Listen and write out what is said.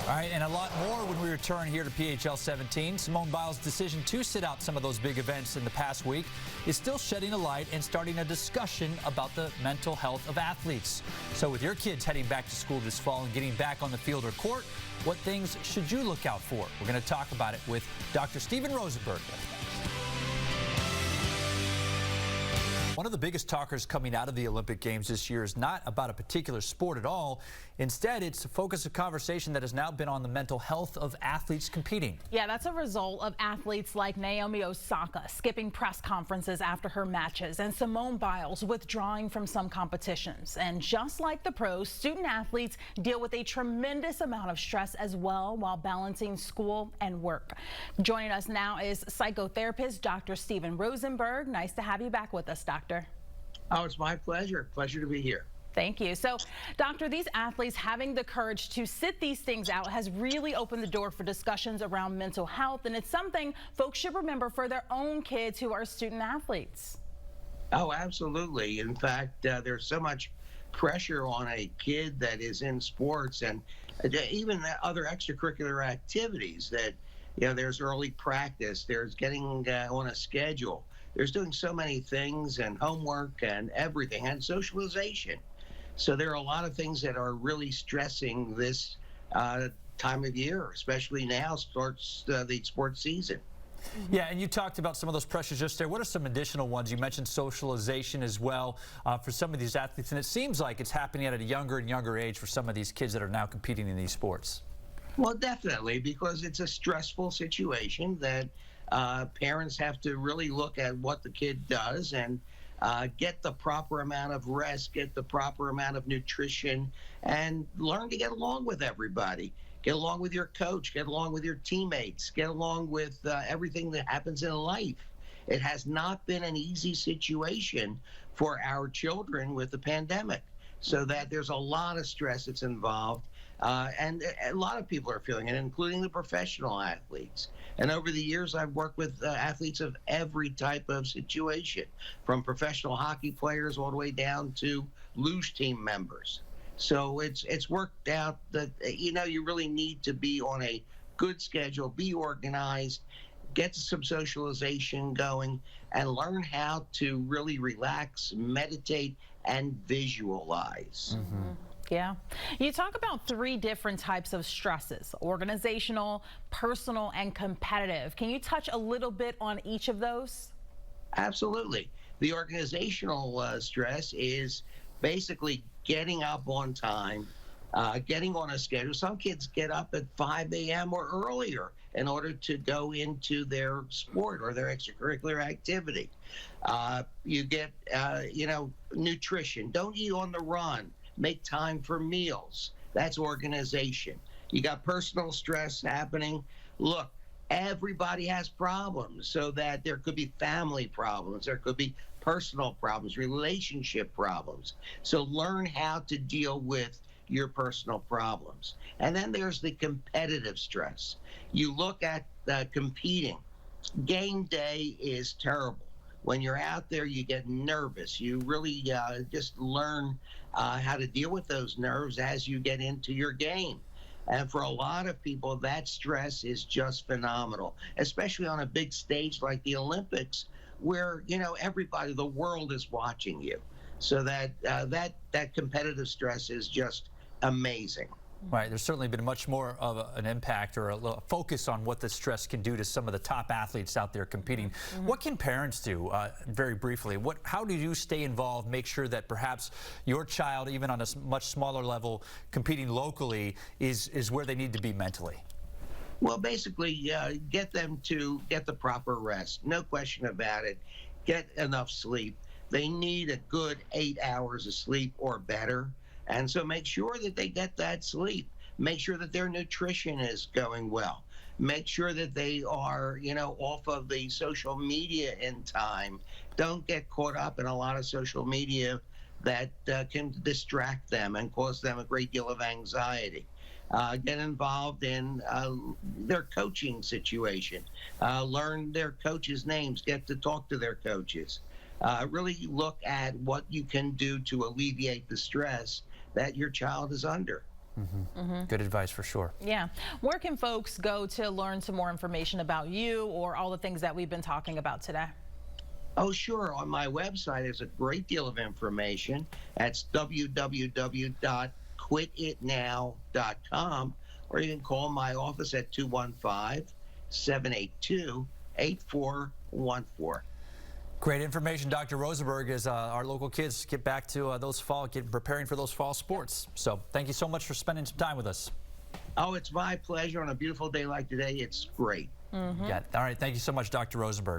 All right, and a lot more when we return here to PHL 17. Simone Biles' decision to sit out some of those big events in the past week is still shedding a light and starting a discussion about the mental health of athletes. So with your kids heading back to school this fall and getting back on the field or court, what things should you look out for? We're going to talk about it with Dr. Steven Rosenberg. One of the biggest talkers coming out of the Olympic Games this year is not about a particular sport at all. Instead, it's a focus of conversation that has now been on the mental health of athletes competing. Yeah, that's a result of athletes like Naomi Osaka skipping press conferences after her matches and Simone Biles withdrawing from some competitions. And just like the pros, student athletes deal with a tremendous amount of stress as well while balancing school and work. Joining us now is psychotherapist Dr. Steven Rosenberg. Nice to have you back with us, Doctor. Oh, it's my pleasure. Pleasure to be here. Thank you. So, Doctor, these athletes having the courage to sit these things out has really opened the door for discussions around mental health, and it's something folks should remember for their own kids who are student athletes. Oh, absolutely. In fact, there's so much pressure on a kid that is in sports and even other extracurricular activities that, there's early practice, there's getting on a schedule. There's doing so many things and homework and everything and socialization. So there are a lot of things that are really stressing this time of year, especially now starts the sports season. Yeah, and you talked about some of those pressures just there. What are some additional ones? You mentioned socialization as well for some of these athletes, and it seems like it's happening at a younger and younger age for some of these kids that are now competing in these sports. Well, definitely, because it's a stressful situation that parents have to really look at what the kid does and get the proper amount of rest, get the proper amount of nutrition, and learn to get along with everybody. Get along with your coach, get along with your teammates, get along with everything that happens in life. It has not been an easy situation for our children with the pandemic, so that there's a lot of stress that's involved. And a lot of people are feeling it, including the professional athletes. And over the years, I've worked with athletes of every type of situation, from professional hockey players all the way down to luge team members. So it's worked out that, you really need to be on a good schedule, be organized, get some socialization going, and learn how to really relax, meditate, and visualize. Mm-hmm. Yeah. You talk about 3 different types of stresses: organizational, personal, and competitive. Can you touch a little bit on each of those? Absolutely. The organizational stress is basically getting up on time, getting on a schedule. Some kids get up at 5 a.m. or earlier in order to go into their sport or their extracurricular activity. You get, nutrition. Don't eat on the run. Make time for meals. That's organization. You got personal stress happening. Look, everybody has problems, so that there could be family problems, there could be personal problems, relationship problems. So learn how to deal with your personal problems. And then there's the competitive stress. You look at competing. Game day is terrible. When you're out there, you get nervous. You really just learn how to deal with those nerves as you get into your game. And for a lot of people, that stress is just phenomenal, especially on a big stage like the Olympics, where, everybody, the world is watching you. So that competitive stress is just amazing. Right. There's certainly been much more of an impact or a focus on what the stress can do to some of the top athletes out there competing. Mm-hmm. What can parents do, very briefly? How do you stay involved, make sure that perhaps your child, even on a much smaller level, competing locally, is where they need to be mentally? Well, basically, get them to get the proper rest. No question about it. Get enough sleep. They need a good 8 hours of sleep or better. And so make sure that they get that sleep. Make sure that their nutrition is going well. Make sure that they are, off of the social media in time. Don't get caught up in a lot of social media that can distract them and cause them a great deal of anxiety. Get involved in their coaching situation. Learn their coaches' names. Get to talk to their coaches. Really look at what you can do to alleviate the stress that your child is under. Good advice for sure. Yeah. Where can folks go to learn some more information about you or all the things that we've been talking about today? Oh, sure. On my website, there's a great deal of information. That's www.quititnow.com, or you can call my office at 215-782-8414. Great information, Dr. Rosenberg, as our local kids get back to preparing for those fall sports. So thank you so much for spending some time with us. Oh, it's my pleasure. On a beautiful day like today, it's great. Yeah. All right. Thank you so much, Dr. Rosenberg.